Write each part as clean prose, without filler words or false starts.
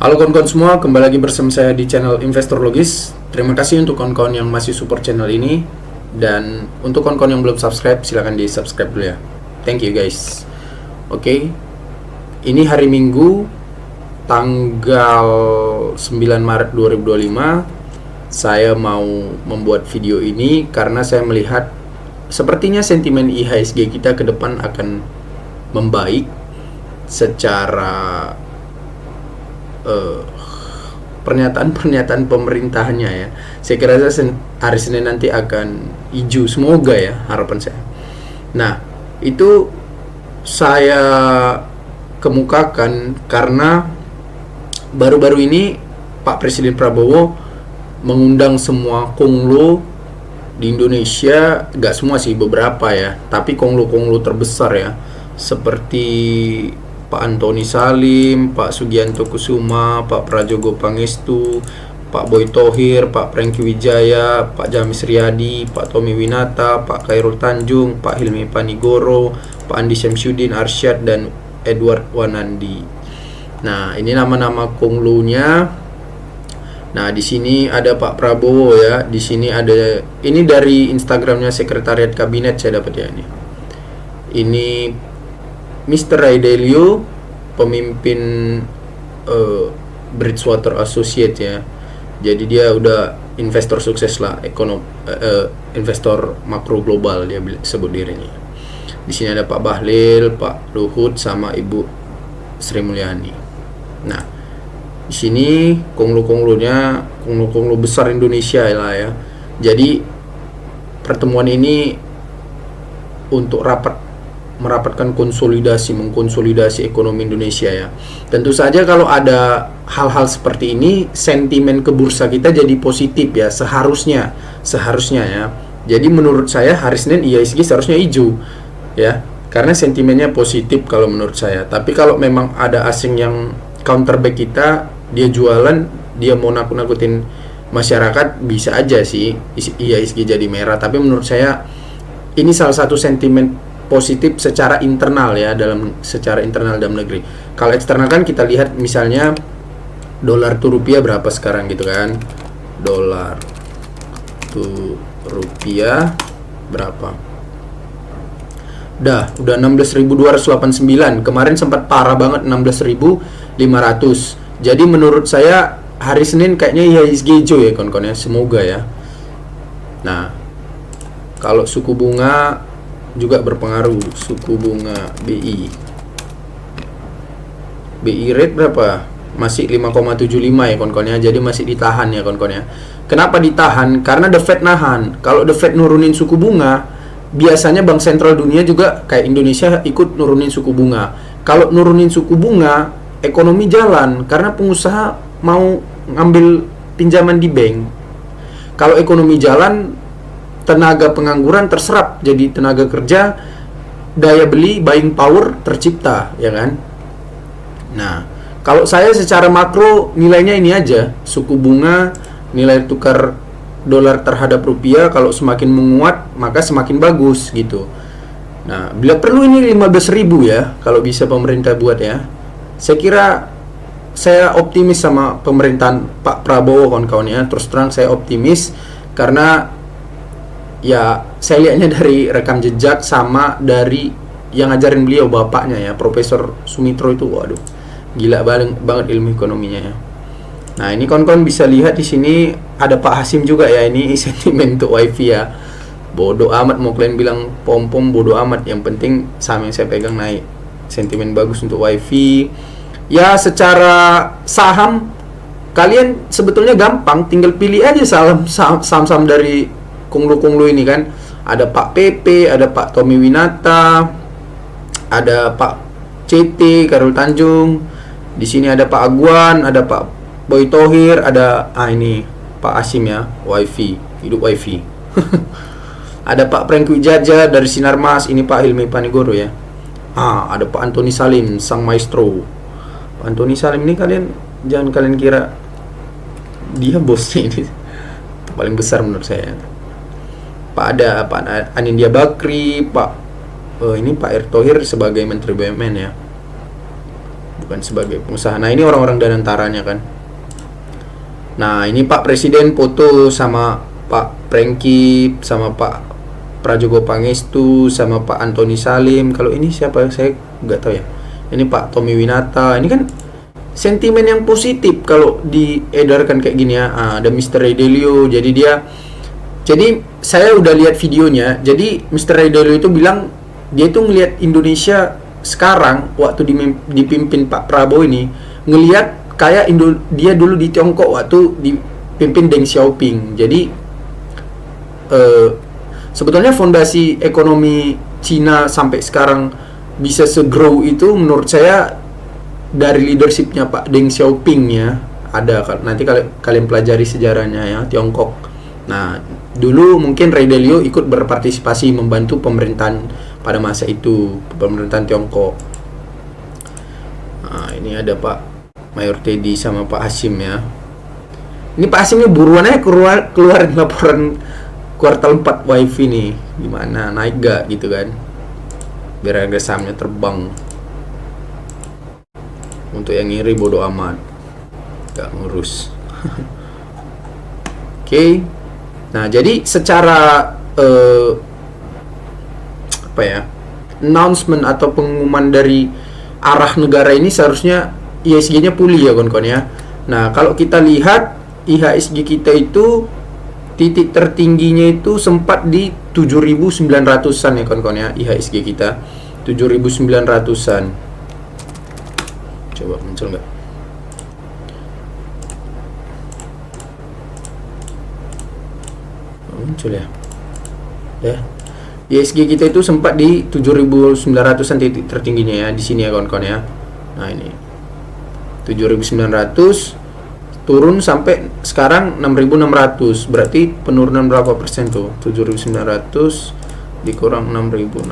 Halo kawan-kawan semua, kembali lagi bersama saya di channel Investor Logis. Terima kasih untuk kawan-kawan yang masih support channel ini. Dan untuk kawan-kawan yang belum subscribe, silahkan di subscribe dulu ya. Thank you guys. Oke, ini hari Minggu, tanggal 9 Maret 2025. Saya mau membuat video ini karena saya melihat sepertinya sentimen IHSG kita ke depan akan membaik secara pernyataan-pernyataan pemerintahnya ya. Saya kira hari Senin nanti akan hijau, semoga ya, harapan saya. Nah, itu saya kemukakan karena baru-baru ini Pak Presiden Prabowo mengundang semua konglo di Indonesia, gak semua sih, beberapa ya, tapi konglo-konglo terbesar ya, seperti Pak Antoni Salim, Pak Sugianto Kusuma, Pak Prajogo Pangestu, Pak Boy Thohir, Pak Prengki Wijaya, Pak Jamis Riyadi, Pak Tommy Winata, Pak Khairul Tanjung, Pak Hilmi Panigoro, Pak Andi Syamsuddin Arsyad, dan Edward Wanandi. Nah, ini nama-nama konglonya. Nah, di sini ada Pak Prabowo ya. Di sini ada, ini dari Instagramnya Sekretariat Kabinet saya dapat ya ini. Ini Mr. Ray Dalio, pemimpin Bridgewater Associates ya. Jadi dia udah investor sukses lah, investor makro global dia sebut dirinya. Di sini ada Pak Bahlil, Pak Luhut, sama Ibu Sri Mulyani. Nah, di sini konglo-konglonya, konglo besar Indonesia lah ya. Jadi pertemuan ini untuk merapatkan mengkonsolidasi ekonomi Indonesia ya. Tentu saja kalau ada hal-hal seperti ini, sentimen ke bursa kita jadi positif ya, seharusnya ya. Jadi menurut saya hari Senin IHSG seharusnya hijau ya, karena sentimennya positif kalau menurut saya. Tapi kalau memang ada asing yang counterback kita, dia jualan, dia mau nakut-nakutin masyarakat, bisa aja sih IHSG jadi merah. Tapi menurut saya ini salah satu sentimen positif secara internal ya, secara internal dalam negeri. Kalau eksternal kan kita lihat misalnya dolar to rupiah berapa sekarang gitu kan. Dolar to rupiah berapa? Udah 16.289. Kemarin sempat parah banget 16.500. Jadi menurut saya hari Senin kayaknya IHSG hijau ya kawan-kawan ya, semoga ya. Nah, kalau suku bunga juga berpengaruh, suku bunga BI rate berapa? Masih 5,75 ya kawan-kawan ya. Jadi masih ditahan ya kawan-kawan ya. Kenapa ditahan? Karena The Fed nahan. Kalau The Fed nurunin suku bunga, biasanya bank sentral dunia juga kayak Indonesia ikut nurunin suku bunga. Kalau nurunin suku bunga, ekonomi jalan karena pengusaha mau ngambil pinjaman di bank. Kalau ekonomi jalan, tenaga pengangguran terserap jadi tenaga kerja, daya beli, buying power tercipta ya kan. Nah, kalau saya secara makro nilainya ini aja, suku bunga, nilai tukar dolar terhadap rupiah kalau semakin menguat maka semakin bagus gitu. Nah, bila perlu ini 15.000 ya kalau bisa pemerintah buat ya. Saya kira saya optimis sama pemerintahan Pak Prabowo kawan-kawan ya. Terus terang saya optimis karena ya saya lihatnya dari rekam jejak sama dari yang ngajarin beliau bapaknya ya, Profesor Sumitro itu, waduh, gila banget ilmu ekonominya ya. Nah, ini kawan-kawan bisa lihat di sini ada Pak Hasim juga ya, ini sentimen untuk WiFi ya. Bodoh amat mau kalian bilang pom-pom, bodoh amat, yang penting saham yang saya pegang naik. Sentimen bagus untuk WiFi. Ya, secara saham kalian sebetulnya gampang, tinggal pilih aja saham-saham dari konglo-konglo ini kan. Ada Pak PP, ada Pak Tommy Winata, ada Pak CT, Khairul Tanjung. Di sini ada Pak Agwan, ada Pak Boy Thohir, ada ini Pak Asim ya, WiFi, hidup WiFi. Ada Pak Prengki Wijaya dari Sinarmas, ini Pak Hilmi Panigoro ya. Ada Pak Antoni Salim, sang maestro. Pak Antoni Salim ini jangan kalian kira dia bosnya ini. Paling besar menurut saya. Pak Anindya Bakri, ini Pak Erick Thohir sebagai Menteri BUMN ya. bukan sebagai pengusaha. Nah, ini orang-orang danantaranya kan. Nah, ini Pak Presiden foto sama Pak Prengki, sama Pak Prajogo Pangestu, sama Pak Antoni Salim. Kalau ini siapa? Saya nggak tahu ya. Ini Pak Tommy Winata. Ini kan sentimen yang positif kalau diedarkan kayak gini ya. Ada Mr. Redelio. Jadi saya udah lihat videonya. Jadi Mr. Redelio itu bilang dia tuh ngelihat Indonesia sekarang waktu dipimpin Pak Prabowo ini, ngelihat kayak dia dulu di Tiongkok waktu dipimpin Deng Xiaoping. Jadi sebetulnya fondasi ekonomi Cina sampai sekarang bisa segrow itu menurut saya dari leadershipnya Pak Deng Xiaoping ya. Ada, nanti kalian pelajari sejarahnya ya, Tiongkok. Nah, dulu mungkin Ray Dalio ikut berpartisipasi membantu pemerintahan pada masa itu, pemerintahan Tiongkok. Nah, ini ada Pak Mayor Teddy sama Pak Hasim ya. Ini Pak Hasim ini buruan aja keluarin laporan kuartal 4 wifi nih. Gimana, naik gak gitu kan, biar harga sahamnya terbang. Untuk yang ngiri bodo amat, gak ngurus. Oke. Nah, jadi secara apa ya, announcement atau pengumuman dari arah negara ini seharusnya IHSG-nya pulih ya kawan-kawan ya. Nah, kalau kita lihat IHSG kita itu titik tertingginya itu sempat di 7.900-an ya kawan-kawan ya, IHSG kita 7.900-an. Coba muncul nggak? Muncul ya. Ya. IHSG kita itu sempat di 7.900-an titik tertingginya ya, di sini ya kawan-kawan ya. Nah, ini 7.900 turun sampai sekarang 6.600. Berarti penurunan berapa persen tuh? 7.900 dikurang 6.600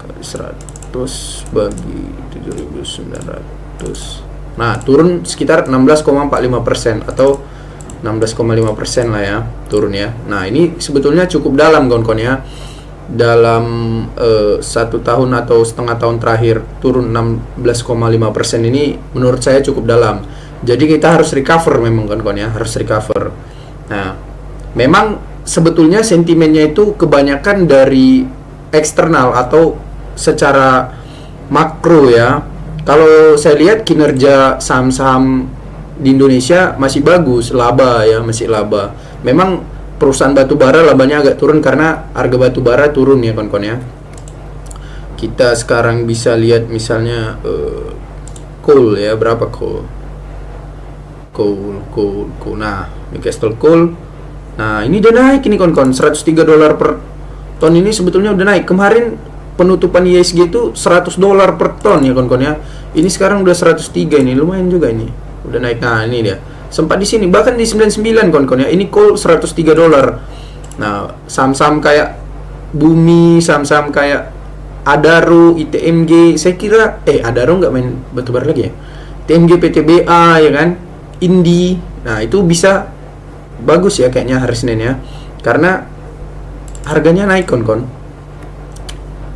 kali 100 bagi 7.900. Nah, turun sekitar 16,45% atau 16,5% lah ya, turun ya. Nah, ini sebetulnya cukup dalam kawan-kawan ya. Dalam 1 tahun atau setengah tahun terakhir turun 16,5% ini menurut saya cukup dalam. Jadi kita harus recover memang kawan-kawan ya, harus recover. Nah, memang sebetulnya sentimennya itu kebanyakan dari eksternal atau secara makro ya. Kalau saya lihat kinerja saham-saham di Indonesia masih bagus, laba ya, masih laba. Memang perusahaan batu bara labanya agak turun karena harga batu bara turun ya kawan-kawan ya. Kita sekarang bisa lihat misalnya coal ya, berapa coal. Nah, Newcastle coal. Nah, ini udah naik ini kawan-kawan, $103 per ton ini sebetulnya udah naik. Kemarin penutupan IHSG itu $100 per ton ya kawan-kawan ya. Ini sekarang udah 103, ini lumayan juga ini. Udah naik. Nah, ini dia. Sempat di sini bahkan di 99 kawan-kawan ya. Ini coal $103. Nah, saham-saham kayak Bumi, saham-saham kayak Adaro, ITMG, saya kira Adaro nggak main batubara lagi ya. ITMG, PTBA ya kan, Indi. Nah, itu bisa bagus ya kayaknya hari Senin ya. Karena harganya naik kawan-kawan.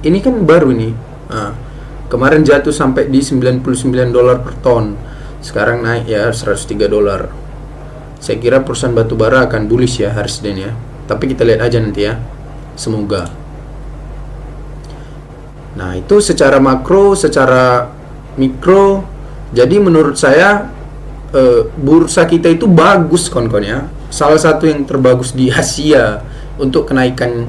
Ini kan baru nih. Nah, kemarin jatuh sampai di $99 per ton. Sekarang naik ya $103. Saya kira perusahaan batubara akan bullish ya hari Senin ya. Tapi kita lihat aja nanti ya. Semoga. Nah, itu secara makro, secara mikro. Jadi menurut saya bursa kita itu bagus kawan-kawan ya. Salah satu yang terbagus di Asia untuk kenaikan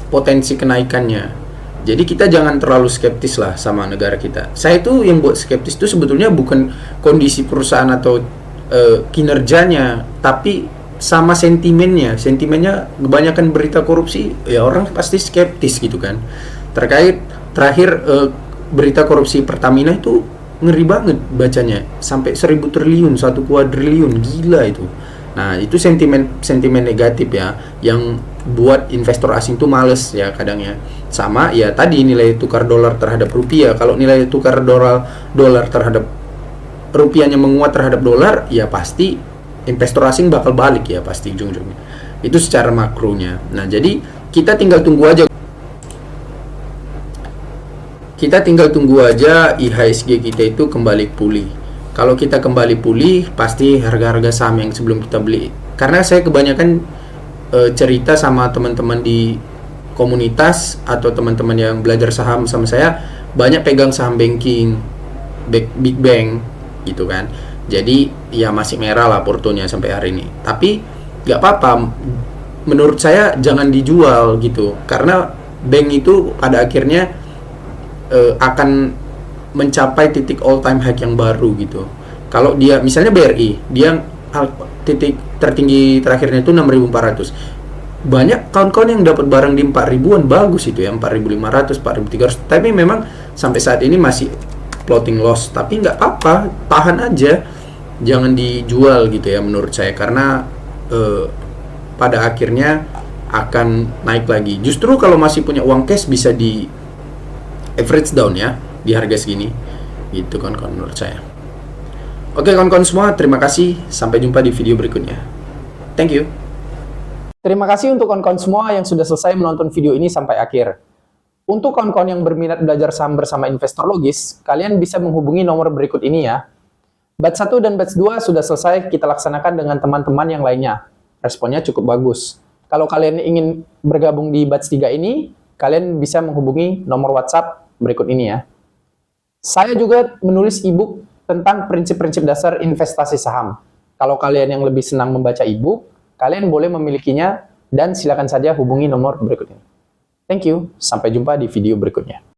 potensi kenaikannya. Jadi kita jangan terlalu skeptis lah sama negara kita. Saya itu yang buat skeptis itu sebetulnya bukan kondisi perusahaan atau kinerjanya, tapi sama sentimennya. Sentimennya kebanyakan berita korupsi, ya orang pasti skeptis gitu kan. Terkait terakhir berita korupsi Pertamina itu ngeri banget bacanya, sampai 1.000 triliun, 1 kuadriliun, gila itu. Nah, itu sentimen negatif ya, yang buat investor asing tuh males ya kadangnya. Sama ya tadi nilai tukar dolar terhadap rupiah. Kalau nilai tukar dolar terhadap rupiahnya menguat terhadap dolar, ya pasti investor asing bakal balik ya pasti ujung-ujungnya. Itu secara makronya. Nah, jadi kita tinggal tunggu aja. Kita tinggal tunggu aja IHSG kita itu kembali pulih. Kalau kita kembali pulih, pasti harga-harga saham yang sebelum kita beli. Karena saya kebanyakan cerita sama teman-teman di komunitas atau teman-teman yang belajar saham sama saya, banyak pegang saham banking, big bank gitu kan. Jadi ya masih merah lah portonya sampai hari ini. Tapi nggak apa-apa. Menurut saya jangan dijual gitu. Karena bank itu pada akhirnya akan mencapai titik all time high yang baru gitu. Kalau dia misalnya BRI, dia titik tertinggi terakhirnya itu 6.400. Banyak kawan-kawan yang dapat barang di 4.000-an, bagus itu ya, 4.500, 4.300. Tapi memang sampai saat ini masih floating loss, tapi nggak apa-apa, tahan aja, jangan dijual gitu ya menurut saya, karena pada akhirnya akan naik lagi. Justru kalau masih punya uang cash bisa di average down ya di harga segini gitu kawan-kawan menurut saya. Oke kawan-kawan semua, terima kasih, sampai jumpa di video berikutnya. Thank you. Terima kasih untuk kawan-kawan semua yang sudah selesai menonton video ini sampai akhir. Untuk kawan-kawan yang berminat belajar saham bersama investor logis, kalian bisa menghubungi nomor berikut ini ya. Batch 1 dan batch 2 sudah selesai kita laksanakan dengan teman-teman yang lainnya. Responnya cukup bagus. Kalau kalian ingin bergabung di batch 3 ini, kalian bisa menghubungi nomor WhatsApp berikut ini ya. Saya juga menulis e-book tentang prinsip-prinsip dasar investasi saham. Kalau kalian yang lebih senang membaca e-book, kalian boleh memilikinya dan silakan saja hubungi nomor berikut ini. Thank you, sampai jumpa di video berikutnya.